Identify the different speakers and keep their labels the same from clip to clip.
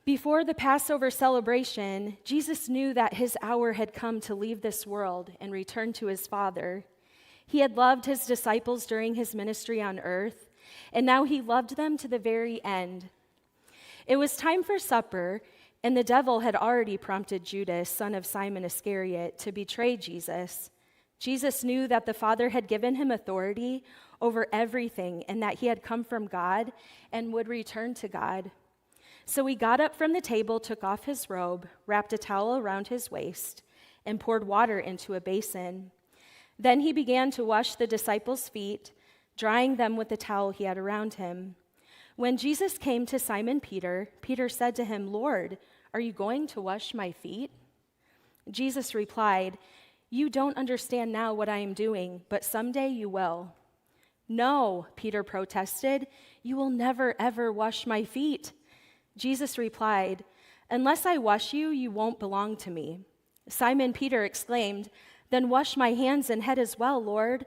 Speaker 1: Before the Passover celebration, Jesus knew that his hour had come to leave this world and return to his Father. He had loved his disciples during his ministry on earth, and now he loved them to the very end. It was time for supper, and the devil had already prompted Judas, son of Simon Iscariot, to betray Jesus. Jesus knew that the Father had given him authority over everything and that he had come from God and would return to God. So he got up from the table, took off his robe, wrapped a towel around his waist, and poured water into a basin. Then he began to wash the disciples' feet, drying them with the towel he had around him. When Jesus came to Simon Peter, Peter said to him, "Lord, are you going to wash my feet?" Jesus replied, "You don't understand now what I am doing, but someday you will." "No," Peter protested, "you will never, ever wash my feet." Jesus replied, "Unless I wash you, you won't belong to me." Simon Peter exclaimed, "Then wash my hands and head as well, Lord,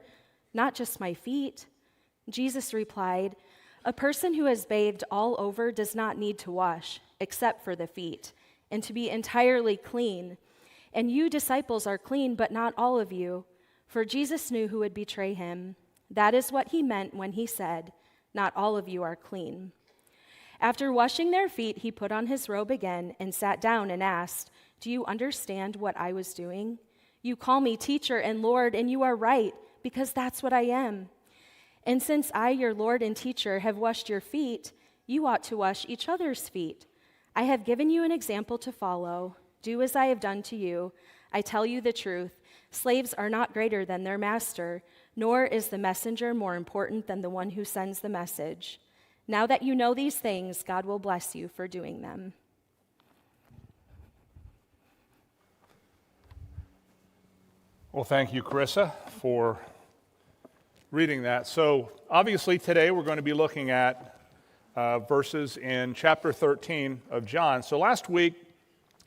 Speaker 1: not just my feet." Jesus replied, "A person who has bathed all over does not need to wash, except for the feet, and to be entirely clean. And you disciples are clean, but not all of you." For Jesus knew who would betray him. That is what he meant when he said, "Not all of you are clean." After washing their feet, he put on his robe again and sat down and asked, "Do you understand what I was doing? You call me teacher and Lord, and you are right, because that's what I am. And since I, your Lord and teacher, have washed your feet, you ought to wash each other's feet. I have given you an example to follow. Do as I have done to you. I tell you the truth. Slaves are not greater than their master, nor is the messenger more important than the one who sends the message. Now that you know these things, God will bless you for doing them."
Speaker 2: Well, thank you, Carissa, for reading that. So obviously today we're going to be looking at verses in chapter 13 of John. So last week,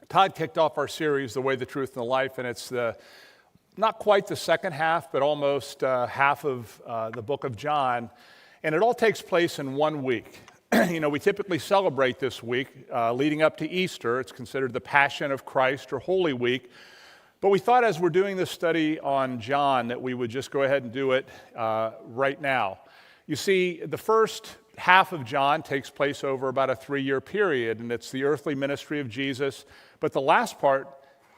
Speaker 2: Todd kicked off our series, The Way, the Truth, and the Life, and it's not quite the second half, but almost half of the book of John. And it all takes place in 1 week. We typically celebrate this week leading up to Easter. It's considered the Passion of Christ or Holy Week. But we thought as we're doing this study on John that we would just go ahead and do it right now. You see, the first half of John takes place over about a 3-year period, and it's the earthly ministry of Jesus. But the last part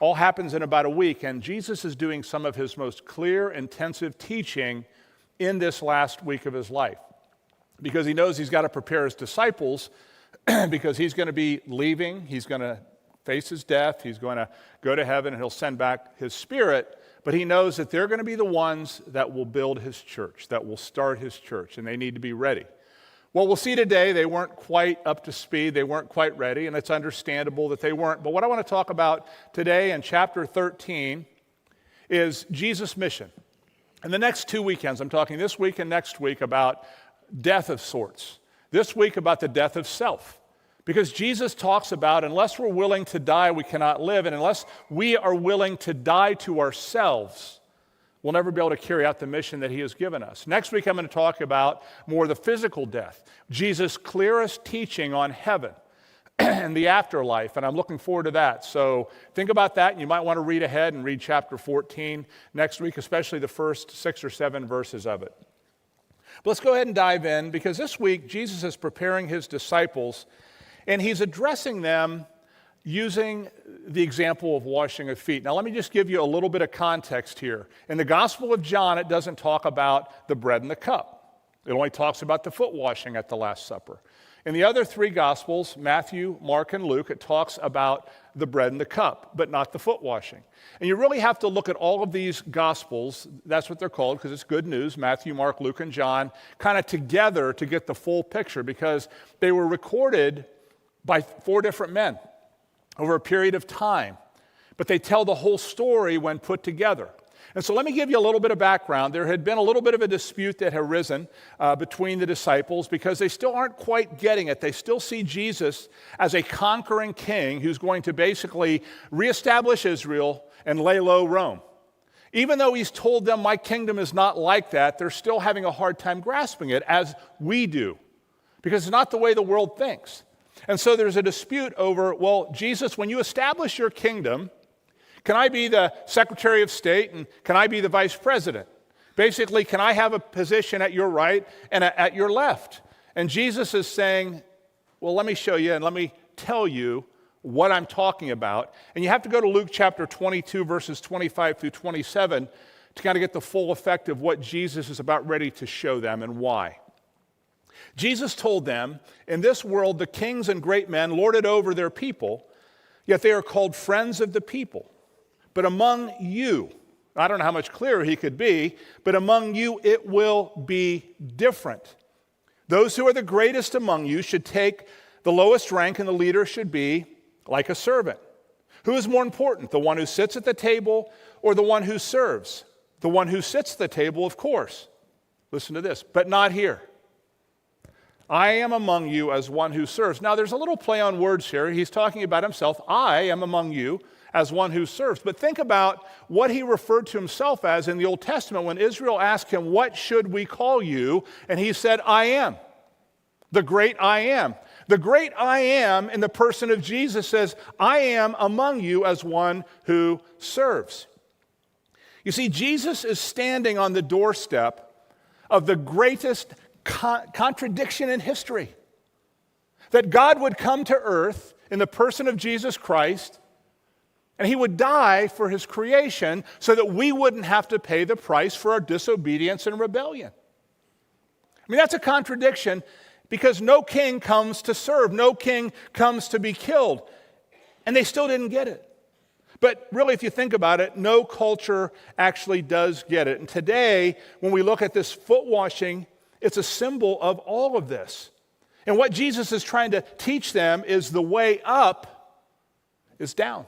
Speaker 2: all happens in about a week, and Jesus is doing some of his most clear, intensive teaching in this last week of his life, because he knows he's got to prepare his disciples because he's going to be leaving, he's going to face his death, he's going to go to heaven, and he'll send back his Spirit, but he knows that they're going to be the ones that will build his church, that will start his church, and they need to be ready. Well, we'll see today they weren't quite up to speed, they weren't quite ready, and it's understandable that they weren't. But what I want to talk about today in chapter 13 is Jesus' mission. And the next 2 weekends, I'm talking this week and next week, about death of sorts. This week about the death of self. Because Jesus talks about unless we're willing to die, we cannot live. And unless we are willing to die to ourselves, we'll never be able to carry out the mission that he has given us. Next week, I'm going to talk about more the physical death. Jesus' clearest teaching on heaven and the afterlife. And I'm looking forward to that. So think about that. And you might want to read ahead and read chapter 14 next week, especially the first 6 or 7 verses of it. But let's go ahead and dive in, because this week Jesus is preparing his disciples, and he's addressing them using the example of washing of feet. Now let me just give you a little bit of context here. In the Gospel of John, it doesn't talk about the bread and the cup. It only talks about the foot washing at the Last Supper. In the other 3 Gospels, Matthew, Mark, and Luke, it talks about the bread and the cup, but not the foot washing. And you really have to look at all of these Gospels, that's what they're called because it's good news, Matthew, Mark, Luke, and John, kind of together to get the full picture, because they were recorded by 4 different men over a period of time. But they tell the whole story when put together. And so let me give you a little bit of background. There had been a little bit of a dispute that had arisen between the disciples because they still aren't quite getting it. They still see Jesus as a conquering king who's going to basically reestablish Israel and lay low Rome. Even though he's told them, my kingdom is not like that, they're still having a hard time grasping it, as we do, because it's not the way the world thinks. And so there's a dispute over, well, Jesus, when you establish your kingdom, can I be the Secretary of State and can I be the Vice President? Basically, can I have a position at your right and at your left? And Jesus is saying, well, let me show you and let me tell you what I'm talking about. And you have to go to Luke chapter 22, verses 25 through 27 to kind of get the full effect of what Jesus is about ready to show them and why. Jesus told them, in this world, the kings and great men lord it over their people, yet they are called friends of the people. But among you, I don't know how much clearer he could be, but among you it will be different. Those who are the greatest among you should take the lowest rank, and the leader should be like a servant. Who is more important, the one who sits at the table or the one who serves? The one who sits at the table, of course. Listen to this, but not here. I am among you as one who serves. Now, there's a little play on words here. He's talking about himself. I am among you as one who serves. But think about what he referred to himself as in the Old Testament when Israel asked him, what should we call you? And he said, I am. The great I am. The great I am in the person of Jesus says, I am among you as one who serves. You see, Jesus is standing on the doorstep of the greatest contradiction in history. That God would come to earth in the person of Jesus Christ, and he would die for his creation so that we wouldn't have to pay the price for our disobedience and rebellion. I mean, that's a contradiction because no king comes to serve, no king comes to be killed, and they still didn't get it. But really, if you think about it, no culture actually does get it. And today, when we look at this foot washing, it's a symbol of all of this. And what Jesus is trying to teach them is the way up is down.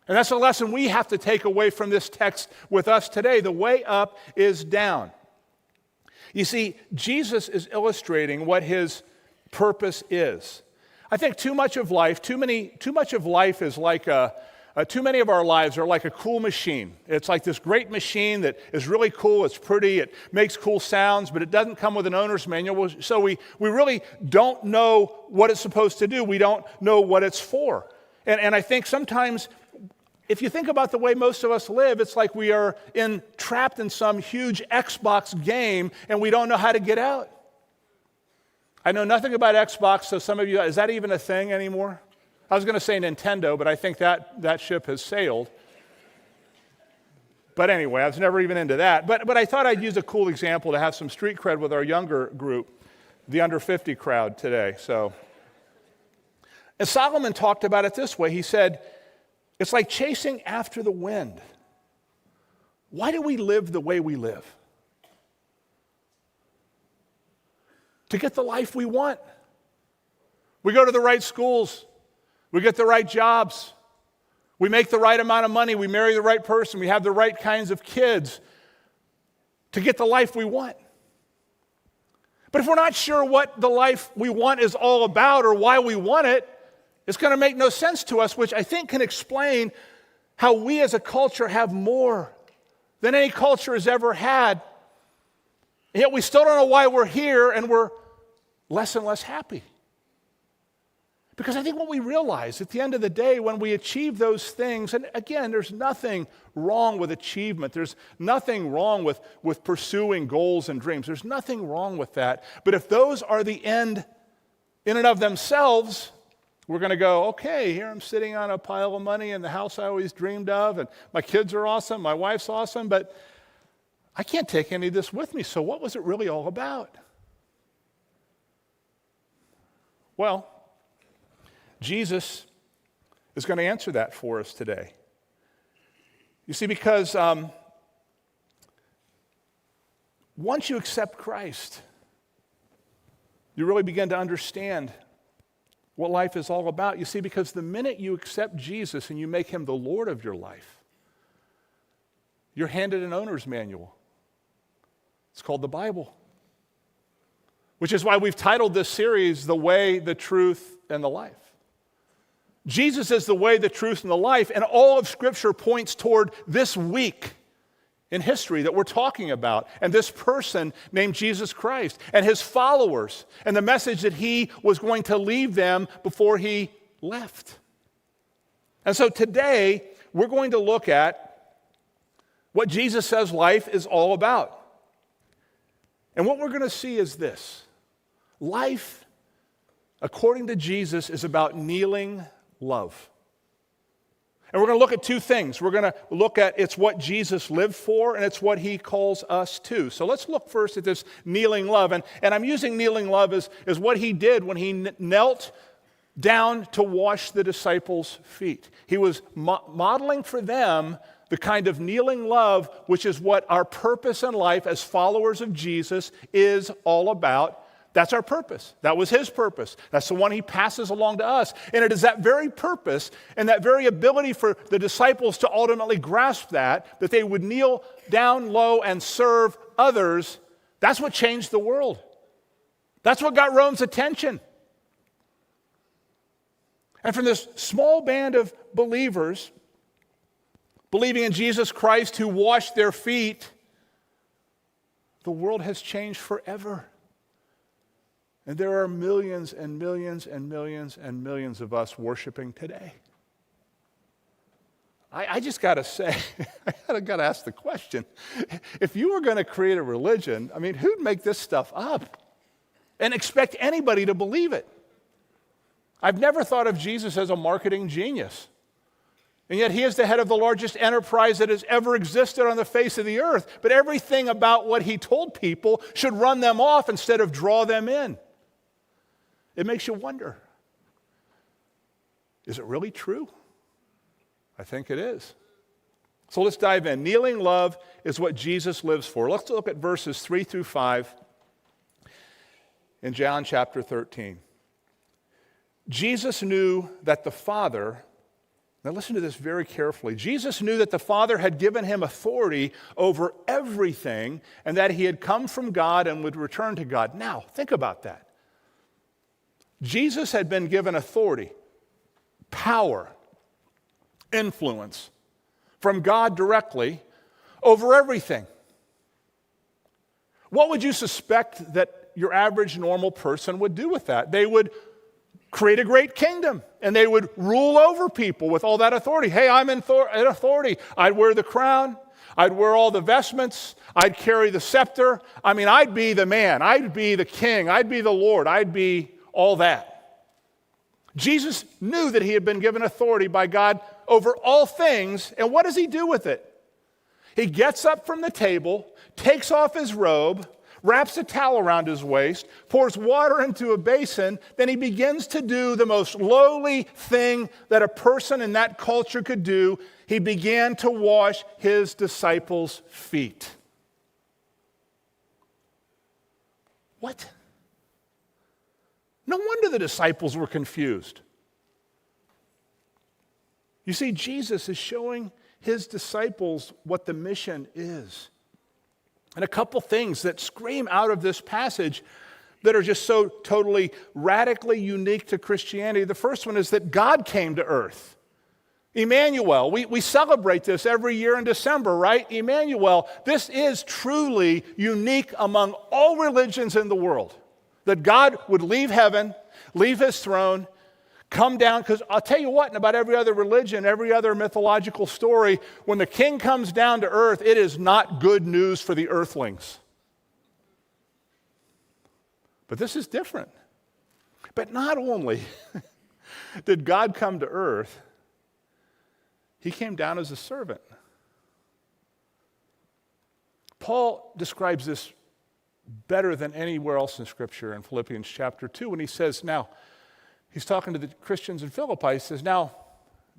Speaker 2: And that's a lesson we have to take away from this text with us today. The way up is down. You see, Jesus is illustrating what his purpose is. I think too much of life is like too many of our lives are like a cool machine. It's like this great machine that is really cool, it's pretty, it makes cool sounds, but it doesn't come with an owner's manual, so we really don't know what it's supposed to do. We don't know what it's for. And I think sometimes, if you think about the way most of us live, it's like we are trapped in some huge Xbox game and we don't know how to get out. I know nothing about Xbox, so some of you, is that even a thing anymore? I was going to say Nintendo, but I think that ship has sailed. But anyway, I was never even into that. But I thought I'd use a cool example to have some street cred with our younger group, the under 50 crowd today. And Solomon talked about it this way. He said, it's like chasing after the wind. Why do we live the way we live? To get the life we want. We go to the right schools. We get the right jobs. We make the right amount of money. We marry the right person. We have the right kinds of kids to get the life we want. But if we're not sure what the life we want is all about or why we want it, it's going to make no sense to us, which I think can explain how we as a culture have more than any culture has ever had. And yet we still don't know why we're here and we're less and less happy. Because I think what we realize at the end of the day, when we achieve those things, and again, there's nothing wrong with achievement. There's nothing wrong with pursuing goals and dreams. There's nothing wrong with that. But if those are the end in and of themselves, we're going to go, okay, here I'm sitting on a pile of money in the house I always dreamed of, and my kids are awesome, my wife's awesome, but I can't take any of this with me. So what was it really all about? Well, Jesus is going to answer that for us today. You see, because once you accept Christ, you really begin to understand what life is all about. You see, because the minute you accept Jesus and you make him the Lord of your life, you're handed an owner's manual. It's called the Bible, which is why we've titled this series, The Way, the Truth, and the Life. Jesus is the way, the truth, and the life, and all of Scripture points toward this week in history that we're talking about, and this person named Jesus Christ and his followers and the message that he was going to leave them before he left. And so today, we're going to look at what Jesus says life is all about. And what we're going to see is this. Life, according to Jesus, is about kneeling love. And we're going to look at two things. We're going to look at it's what Jesus lived for, and it's what he calls us to. So let's look first at this kneeling love. And I'm using kneeling love as what he did when he knelt down to wash the disciples' feet. He was modeling for them the kind of kneeling love, which is what our purpose in life as followers of Jesus is all about. That's our purpose. That was his purpose. That's the one he passes along to us. And it is that very purpose and that very ability for the disciples to ultimately grasp that they would kneel down low and serve others. That's what changed the world. That's what got Rome's attention. And from this small band of believers, believing in Jesus Christ who washed their feet, the world has changed forever. And there are millions and millions and millions and millions of us worshiping today. I just got to say, I got to ask the question, if you were going to create a religion, I mean, who'd make this stuff up and expect anybody to believe it? I've never thought of Jesus as a marketing genius. And yet he is the head of the largest enterprise that has ever existed on the face of the earth. But everything about what he told people should run them off instead of draw them in. It makes you wonder, is it really true? I think it is. So let's dive in. Kneeling love is what Jesus lives for. Let's look at verses 3 through 5 in John chapter 13. Jesus knew that the Father, now listen to this very carefully. Jesus knew that the Father had given him authority over everything and that he had come from God and would return to God. Now, think about that. Jesus had been given authority, power, influence from God directly over everything. What would you suspect that your average normal person would do with that? They would create a great kingdom, and they would rule over people with all that authority. Hey, I'm in authority. I'd wear the crown. I'd wear all the vestments. I'd carry the scepter. I mean, I'd be the man. I'd be the king. I'd be the Lord. I'd be all that. Jesus knew that he had been given authority by God over all things, and what does he do with it? He gets up from the table, takes off his robe, wraps a towel around his waist, pours water into a basin, then he begins to do the most lowly thing that a person in that culture could do. He began to wash his disciples' feet. What? No wonder the disciples were confused. You see, Jesus is showing his disciples what the mission is. And a couple things that scream out of this passage that are just so totally radically unique to Christianity. The first one is that God came to earth. Emmanuel, we celebrate this every year in December, right? Emmanuel, this is truly unique among all religions in the world. That God would leave heaven, leave his throne, come down, because I'll tell you what, in about every other religion, every other mythological story, when the king comes down to earth, it is not good news for the earthlings. But this is different. But not only did God come to earth, he came down as a servant. Paul describes this better than anywhere else in Scripture in Philippians chapter 2 when he says, now, he's talking to the Christians in Philippi, he says, now,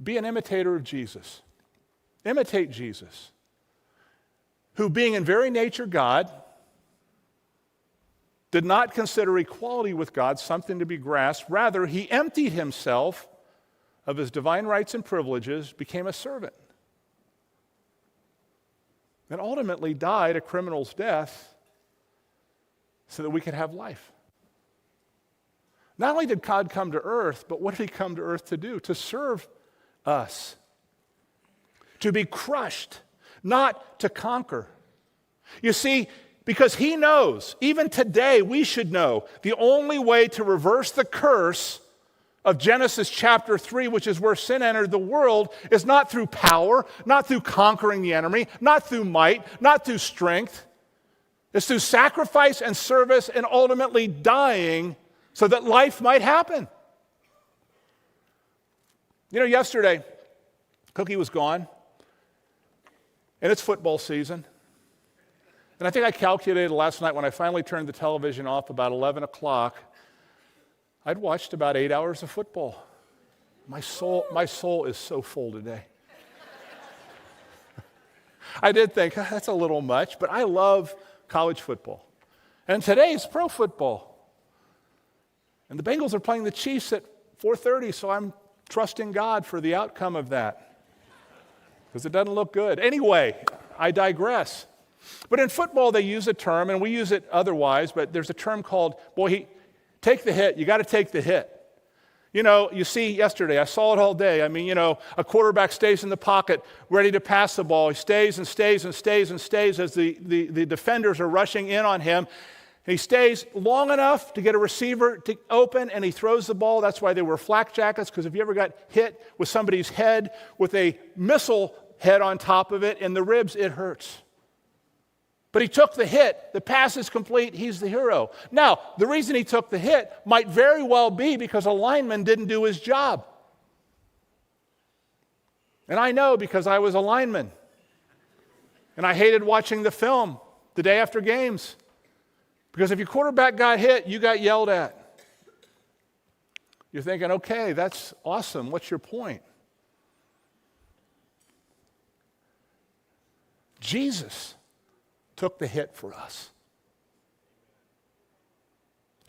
Speaker 2: be an imitator of Jesus. Imitate Jesus, who being in very nature God, did not consider equality with God something to be grasped. Rather, he emptied himself of his divine rights and privileges, became a servant, and ultimately died a criminal's death so that we could have life. Not only did God come to earth, but what did he come to earth to do? To serve us. To be crushed, not to conquer. You see, because he knows, even today we should know, the only way to reverse the curse of Genesis chapter 3, which is where sin entered the world, is not through power, not through conquering the enemy, not through might, not through strength. It's through sacrifice and service and ultimately dying so that life might happen. You know, yesterday, Cookie was gone, and it's football season. And I think I calculated last night when I finally turned the television off about 11 o'clock, I'd watched about 8 hours of football. My soul is so full today. I did think, that's a little much, but I love college football. And today is pro football. And the Bengals are playing the Chiefs at 4:30, so I'm trusting God for the outcome of that. Because it doesn't look good. Anyway, I digress. But in football, they use a term, and we use it otherwise, but there's a term called, take the hit. You got to take the hit. You know, you see yesterday, I saw it all day. I mean, you know, a quarterback stays in the pocket, ready to pass the ball. He stays and stays and stays and stays as the defenders are rushing in on him. He stays long enough to get a receiver to open, and he throws the ball. That's why they wear flak jackets, because if you ever got hit with somebody's head with a missile head on top of it in the ribs, it hurts. But he took the hit. The pass is complete. He's the hero. Now, the reason he took the hit might very well be because a lineman didn't do his job. And I know because I was a lineman. And I hated watching the film the day after games. Because if your quarterback got hit, you got yelled at. You're thinking, okay, that's awesome. What's your point? Jesus took the hit for us.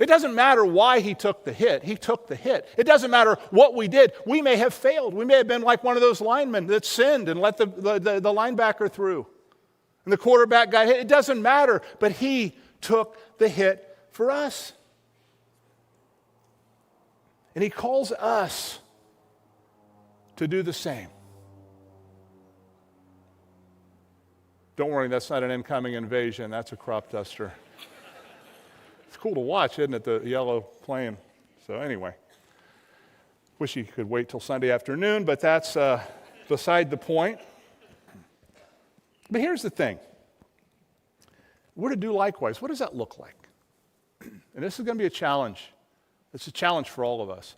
Speaker 2: It doesn't matter why he took the hit. He took the hit. It doesn't matter what we did. We may have failed. We may have been like one of those linemen that sinned and let the linebacker through. And the quarterback got hit. It doesn't matter. But he took the hit for us. And he calls us to do the same. Don't worry, that's not an incoming invasion. That's a crop duster. It's cool to watch, isn't it, the yellow plane? So anyway, wish you could wait till Sunday afternoon, but that's beside the point. But here's the thing. We're to do likewise. What does that look like? And this is going to be a challenge. It's a challenge for all of us.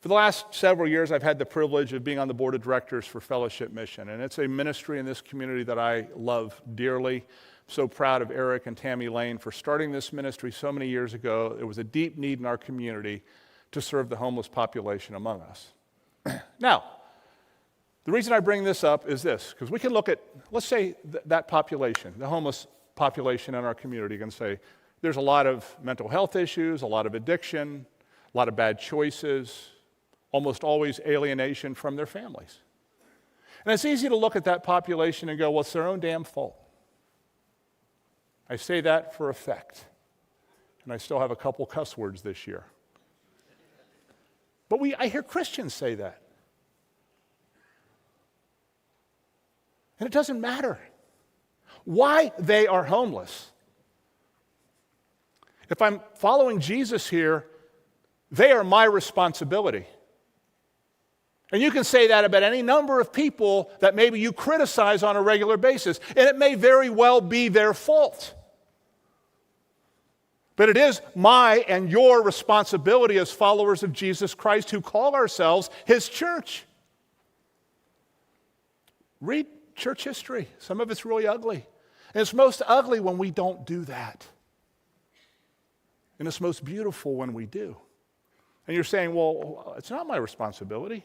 Speaker 2: For the last several years, I've had the privilege of being on the board of directors for Fellowship Mission, and it's a ministry in this community that I love dearly. I'm so proud of Eric and Tammy Lane for starting this ministry so many years ago. It was a deep need in our community to serve the homeless population among us. Now, the reason I bring this up is this, because we can look at, let's say, that population, the homeless population in our community, and say there's a lot of mental health issues, a lot of addiction, a lot of bad choices, almost always alienation from their families. And it's easy to look at that population and go, well, it's their own damn fault. I say that for effect. And I still have a couple cuss words this year. But I hear Christians say that. And it doesn't matter why they are homeless. If I'm following Jesus here, they are my responsibility. And you can say that about any number of people that maybe you criticize on a regular basis, and it may very well be their fault. But it is my and your responsibility as followers of Jesus Christ who call ourselves his church. Read church history. Some of it's really ugly. And it's most ugly when we don't do that. And it's most beautiful when we do. And you're saying, well, it's not my responsibility.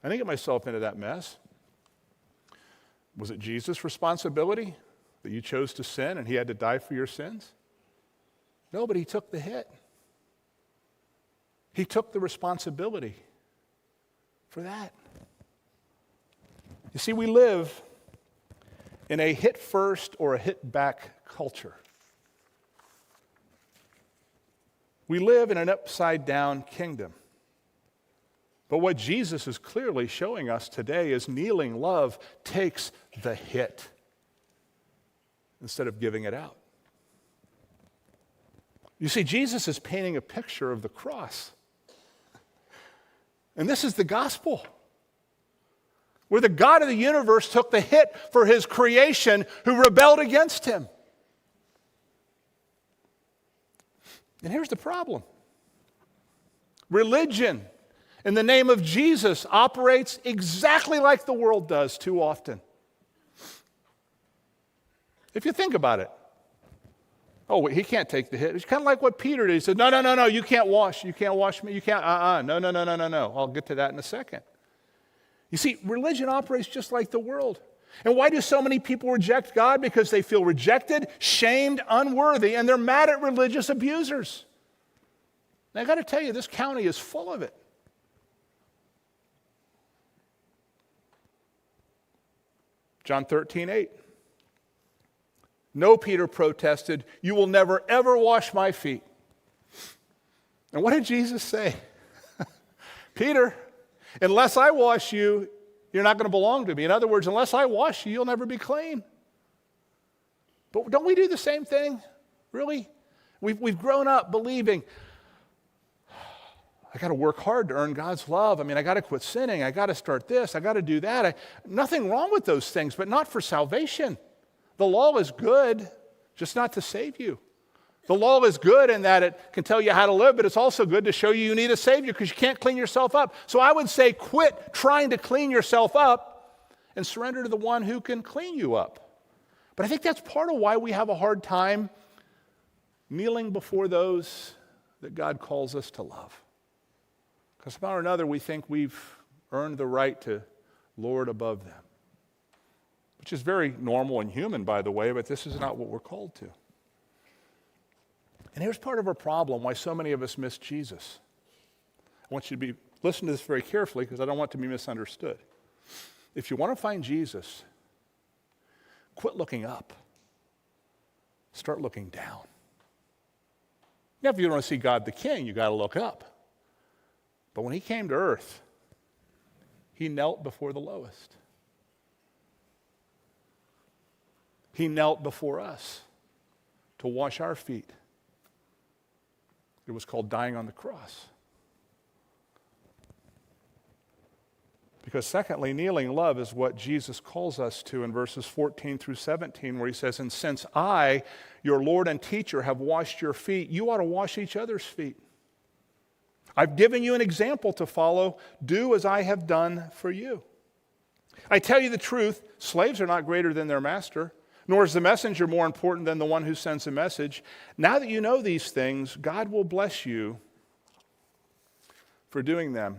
Speaker 2: I didn't get myself into that mess. Was it Jesus' responsibility that you chose to sin and he had to die for your sins? No, but he took the hit. He took the responsibility for that. You see, we live in a hit first or a hit back culture. We live in an upside down kingdom. But what Jesus is clearly showing us today is kneeling love takes the hit instead of giving it out. You see, Jesus is painting a picture of the cross. And this is the gospel, where the God of the universe took the hit for his creation who rebelled against him. And here's the problem. Religion in the name of Jesus operates exactly like the world does too often. If you think about it. Oh, wait, he can't take the hit. It's kind of like what Peter did. He said, no, you can't wash me. You can't, no. I'll get to that in a second. You see, religion operates just like the world. And why do so many people reject God? Because they feel rejected, shamed, unworthy, and they're mad at religious abusers. And I got to tell you, this county is full of it. John 13:8. No, Peter protested, you will never, ever wash my feet. And what did Jesus say? Peter, unless I wash you, you're not going to belong to me. In other words, unless I wash you, you'll never be clean. But don't we do the same thing? Really? We've grown up believing, I got to work hard to earn God's love. I got to quit sinning. I got to start this. I got to do that. Nothing wrong with those things, but not for salvation. The law is good, just not to save you. The law is good in that it can tell you how to live, but it's also good to show you need a Savior because you can't clean yourself up. So I would say quit trying to clean yourself up and surrender to the one who can clean you up. But I think that's part of why we have a hard time kneeling before those that God calls us to love. Because somehow or another we think we've earned the right to lord above them. Which is very normal and human, by the way, but this is not what we're called to. And here's part of our problem, why so many of us miss Jesus. I want you to listen to this very carefully because I don't want it to be misunderstood. If you want to find Jesus, quit looking up. Start looking down. Now, if you want to see God the King, you got to look up. But when he came to earth, he knelt before the lowest. He knelt before us to wash our feet. It was called dying on the cross. Because secondly, kneeling love is what Jesus calls us to in verses 14 through 17, where he says, and since I, your Lord and teacher, have washed your feet, you ought to wash each other's feet. I've given you an example to follow. Do as I have done for you. I tell you the truth, slaves are not greater than their master, nor is the messenger more important than the one who sends the message. Now that you know these things, God will bless you for doing them.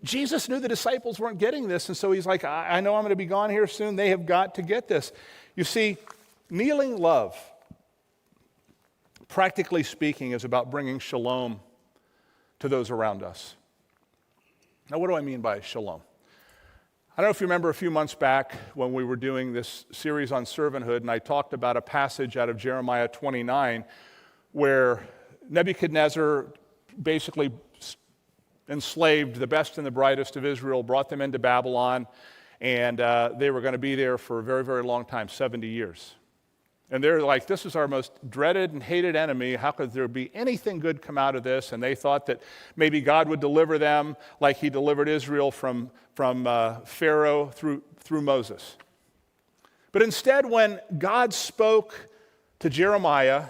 Speaker 2: Jesus knew the disciples weren't getting this, and so he's like, I know I'm going to be gone here soon. They have got to get this. You see, kneeling love, practically speaking, is about bringing shalom to those around us. Now, what do I mean by shalom? I don't know if you remember a few months back when we were doing this series on servanthood, and I talked about a passage out of Jeremiah 29 where Nebuchadnezzar basically enslaved the best and the brightest of Israel, brought them into Babylon, and they were going to be there for a very, very long time, 70 years. And they're like, this is our most dreaded and hated enemy. How could there be anything good come out of this? And they thought that maybe God would deliver them like he delivered Israel from Pharaoh through Moses. But instead, when God spoke to Jeremiah,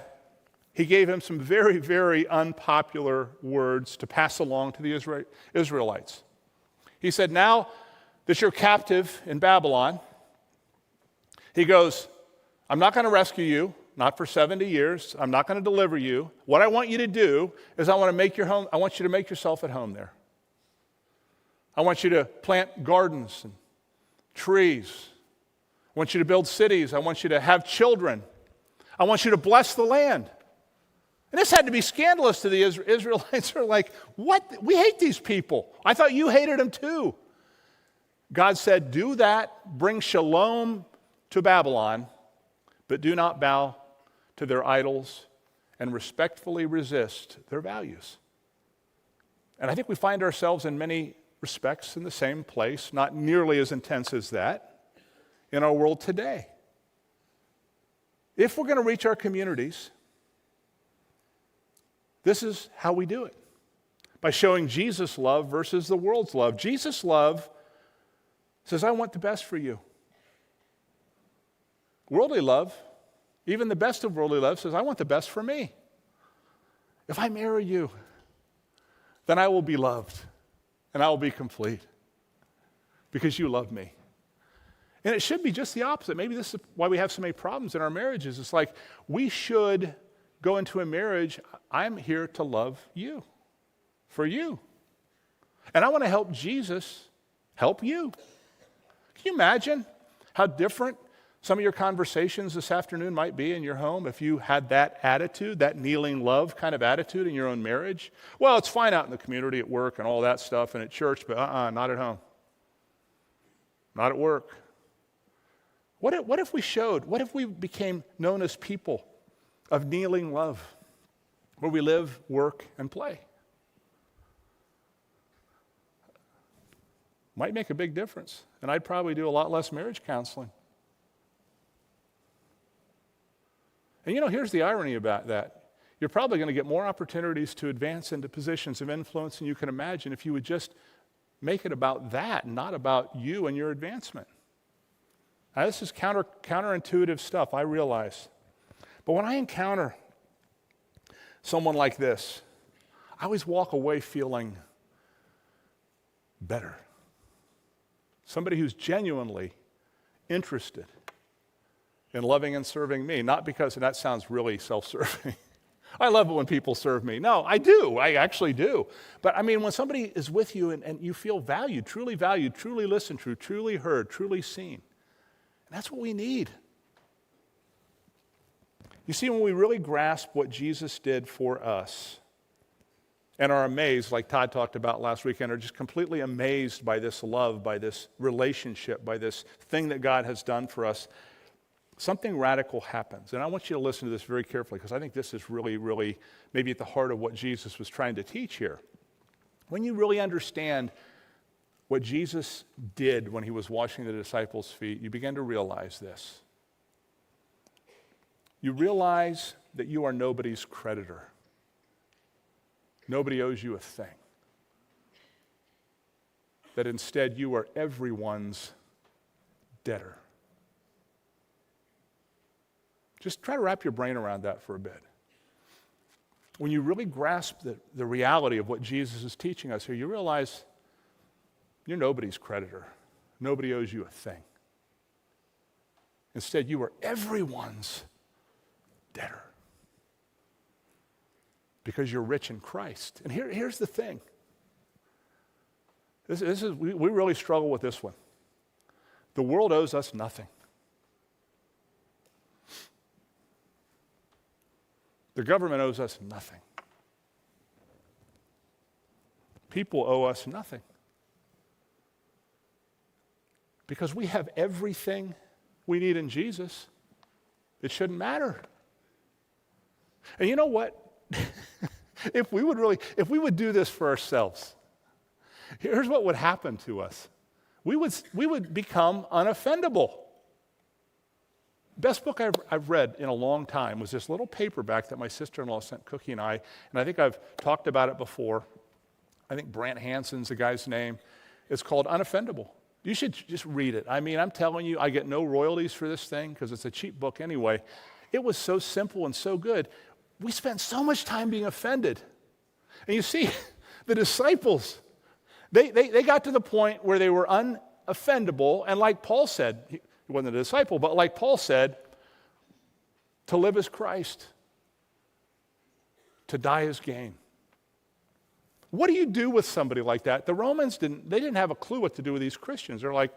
Speaker 2: he gave him some very, very unpopular words to pass along to the Israelites. He said, now that you're captive in Babylon, he goes, I'm not going to rescue you, not for 70 years. I'm not going to deliver you. What I want you to do is I want you to make yourself at home there. I want you to plant gardens and trees. I want you to build cities. I want you to have children. I want you to bless the land. And this had to be scandalous to the Israelites. They're like, what? We hate these people. I thought you hated them too. God said, do that, bring shalom to Babylon, but do not bow to their idols and respectfully resist their values. And I think we find ourselves in many respects in the same place, not nearly as intense as that, in our world today. If we're going to reach our communities, this is how we do it. By showing Jesus' love versus the world's love. Jesus' love says, I want the best for you. Worldly love, even the best of worldly love, says, I want the best for me. If I marry you, then I will be loved and I will be complete because you love me. And it should be just the opposite. Maybe this is why we have so many problems in our marriages. It's like we should go into a marriage, I'm here to love you, for you. And I want to help Jesus help you. Can you imagine how different some of your conversations this afternoon might be in your home if you had that attitude, that kneeling love kind of attitude in your own marriage? Well, it's fine out in the community, at work, and all that stuff, and at church, but not at home. Not at work. What if we showed, what if we became known as people of kneeling love, where we live, work, and play? Might make a big difference, and I'd probably do a lot less marriage counseling. And here's the irony about that. You're probably going to get more opportunities to advance into positions of influence than you can imagine if you would just make it about that, not about you and your advancement. Now, this is counterintuitive stuff, I realize. But when I encounter someone like this, I always walk away feeling better. Somebody who's genuinely interested in loving and serving me, not because, and that sounds really self-serving. I love it when people serve me. No, I do. I actually do. But I mean, when somebody is with you and you feel valued, truly listened to, truly heard, truly seen, that's what we need. You see, when we really grasp what Jesus did for us and are amazed, like Todd talked about last weekend, are just completely amazed by this love, by this relationship, by this thing that God has done for us, something radical happens. And I want you to listen to this very carefully because I think this is really, really maybe at the heart of what Jesus was trying to teach here. When you really understand what Jesus did when he was washing the disciples' feet, you begin to realize this. You realize that you are nobody's creditor. Nobody owes you a thing. That instead you are everyone's debtor. Just try to wrap your brain around that for a bit. When you really grasp the reality of what Jesus is teaching us here, you realize you're nobody's creditor. Nobody owes you a thing. Instead, you are everyone's debtor. Because you're rich in Christ. And here's the thing. We really struggle with this one. The world owes us nothing. The government owes us nothing. People owe us nothing. Because we have everything we need in Jesus, it shouldn't matter. And you know what? If we would do this for ourselves, here's what would happen to us. We would become unoffendable. Best book I've read in a long time was this little paperback that my sister-in-law sent Cookie and I think I've talked about it before. I think Brant Hansen's the guy's name. It's called Unoffendable. You should just read it. I mean, I'm telling you, I get no royalties for this thing because it's a cheap book anyway. It was so simple and so good. We spent so much time being offended. And you see, the disciples, they got to the point where they were unoffendable, and like Paul said, he wasn't a disciple, but like Paul said, to live is Christ, to die is gain. What do you do with somebody like that? The Romans didn't have a clue what to do with these Christians. They're like,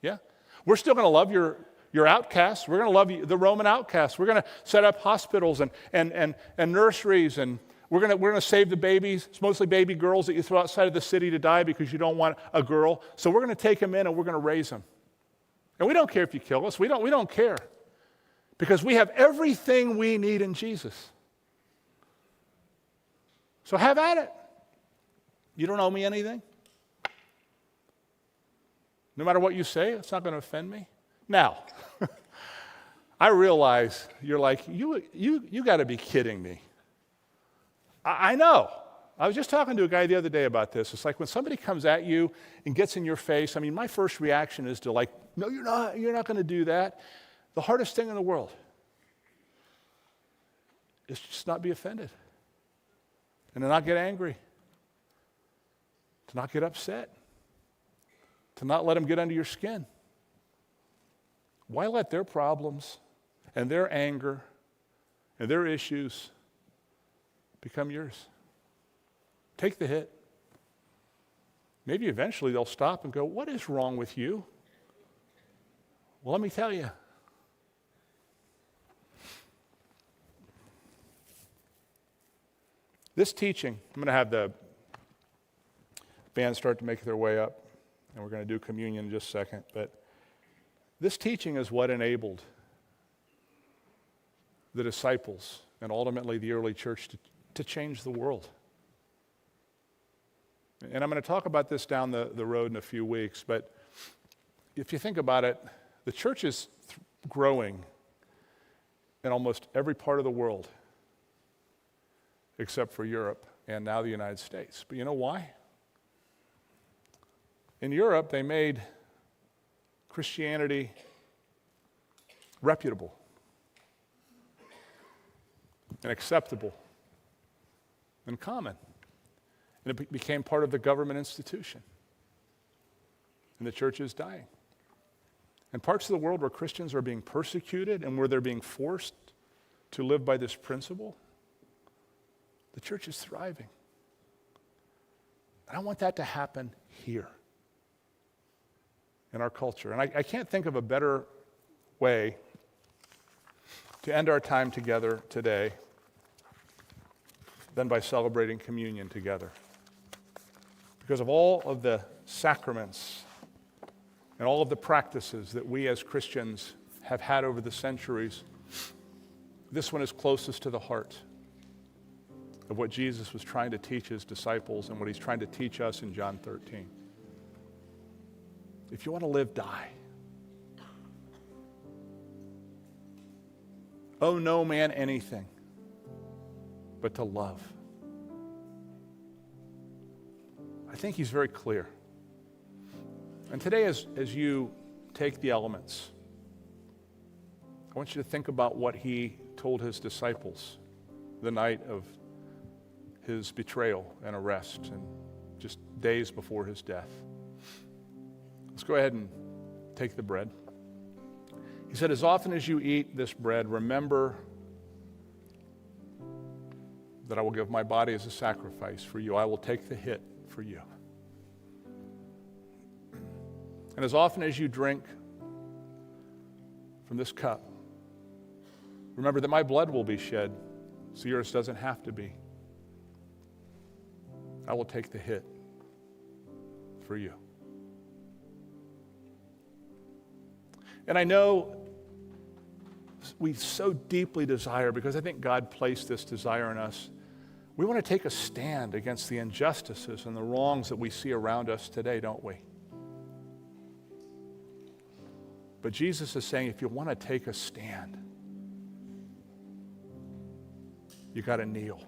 Speaker 2: yeah, we're still going to love your outcasts. We're going to love you, the Roman outcasts. We're going to set up hospitals and nurseries, and we're going to save the babies. It's mostly baby girls that you throw outside of the city to die because you don't want a girl. So we're going to take them in and we're going to raise them. And we don't care if you kill us. We don't care. Because we have everything we need in Jesus. So have at it. You don't owe me anything. No matter what you say, it's not going to offend me. Now, I realize you're like, you got to be kidding me. I know. I was just talking to a guy the other day about this. It's like when somebody comes at you and gets in your face, I mean, my first reaction is to like, no, you're not going to do that. The hardest thing in the world is just not be offended and to not get angry, to not get upset, to not let them get under your skin. Why let their problems and their anger and their issues become yours? Take the hit. Maybe eventually they'll stop and go, what is wrong with you? Well, let me tell you. This teaching, I'm going to have the band start to make their way up, and we're going to do communion in just a second. But this teaching is what enabled the disciples and ultimately the early church to change the world. And I'm going to talk about this down the road in a few weeks, but if you think about it, the church is growing in almost every part of the world except for Europe and now the United States. But you know why? In Europe, they made Christianity reputable and acceptable and common. And it became part of the government institution. And the church is dying. And parts of the world where Christians are being persecuted and where they're being forced to live by this principle, the church is thriving. And I want that to happen here in our culture. And I can't think of a better way to end our time together today than by celebrating communion together. Because of all of the sacraments and all of the practices that we as Christians have had over the centuries, this one is closest to the heart of what Jesus was trying to teach his disciples and what he's trying to teach us in John 13. If you want to live, die. Owe no man anything but to love. I think he's very clear. And today, as you take the elements, I want you to think about what he told his disciples the night of his betrayal and arrest and just days before his death. Let's go ahead and take the bread. He said, as often as you eat this bread, remember that I will give my body as a sacrifice for you. I will take the hit for you. And as often as you drink from this cup, remember that my blood will be shed, so yours doesn't have to be. I will take the hit for you. And I know we so deeply desire, because I think God placed this desire in us, we want to take a stand against the injustices and the wrongs that we see around us today, don't we? But Jesus is saying, if you want to take a stand, you got to kneel.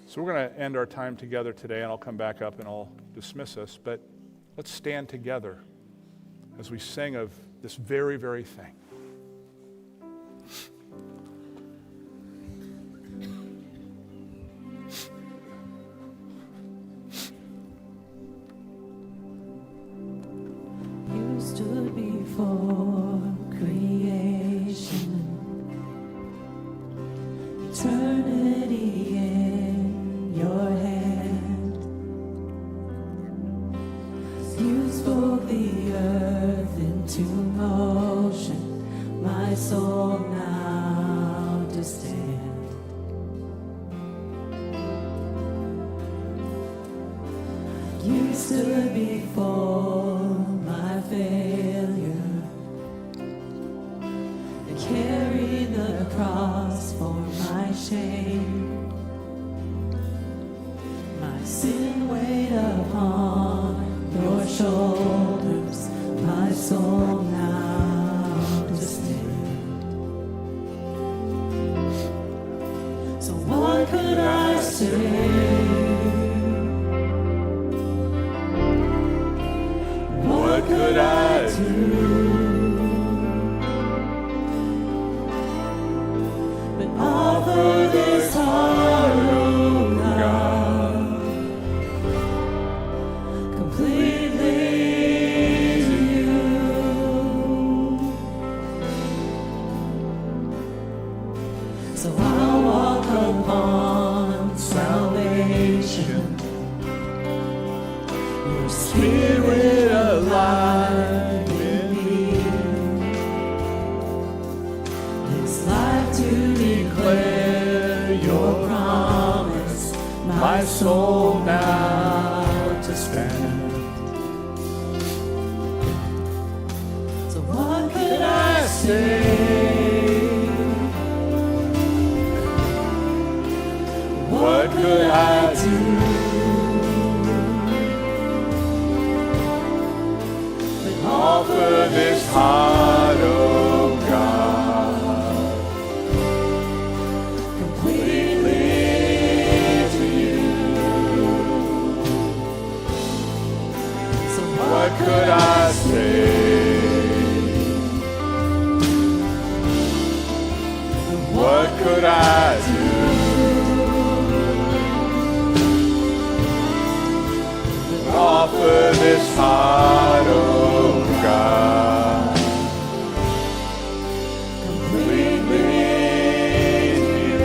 Speaker 2: So we're going to end our time together today, and I'll come back up and I'll dismiss us. But let's stand together as we sing of this very, very thing.
Speaker 3: You stood before creation, eternity in your hand. You spoke the earth into motion, my soul now to stand. You stood before my failure and carried the cross for my shame. sin weighed upon your shoulders, my soul now to stand. So what could I say? What could I do? But offer this heart, oh God, completely to you. So I'll walk upon salvation, your Spirit alive in me. It's life to declare your promise, my soul now to stand. So what could I say? What could I do? But offer this heart, oh God, completely to you. So what could I say? What could I do? Offer this heart, oh God, completely to you.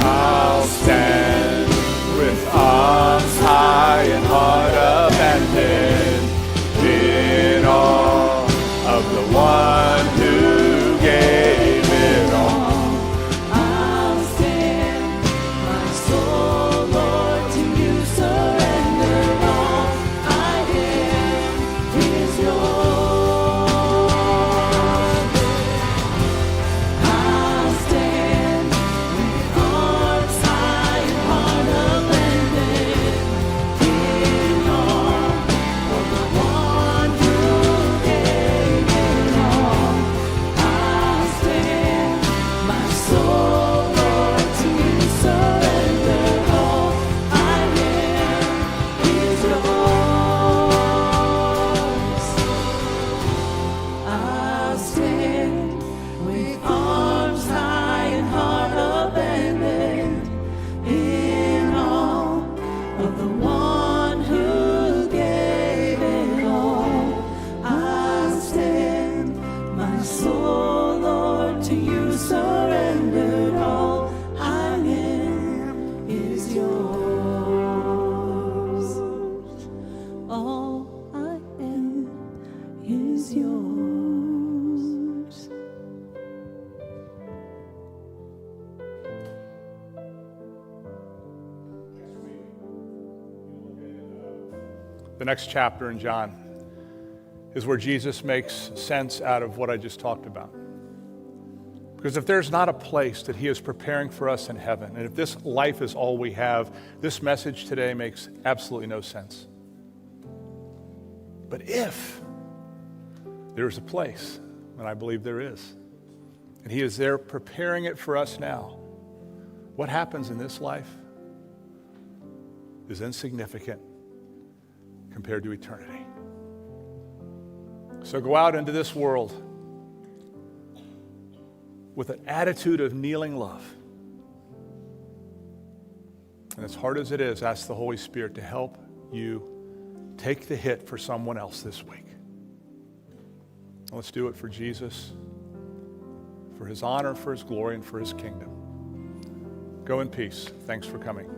Speaker 3: I'll stand with arms high and heart abandoned in awe of the one who gave it all. I'll stand, my soul, Lord, to you surrender all. I am is yours. I'll stand with arms high and heart abandoned in awe of the one who gave it all. I'll stand, my soul, Lord, to you surrender all. I am is yours. I'll stand with arms high and heart abandoned in awe of the one who gave it all. I'll stand, my soul, Lord, to you surrendered all. I am is yours. All I am is yours.
Speaker 2: The next chapter in John is where Jesus makes sense out of what I just talked about. Because if there's not a place that he is preparing for us in heaven, and if this life is all we have, this message today makes absolutely no sense. But if there's a place, and I believe there is, and he is there preparing it for us now, what happens in this life is insignificant compared to eternity. So go out into this world with an attitude of kneeling love. And as hard as it is, ask the Holy Spirit to help you take the hit for someone else this week. Let's do it for Jesus, for his honor, for his glory, and for his kingdom. Go in peace. Thanks for coming.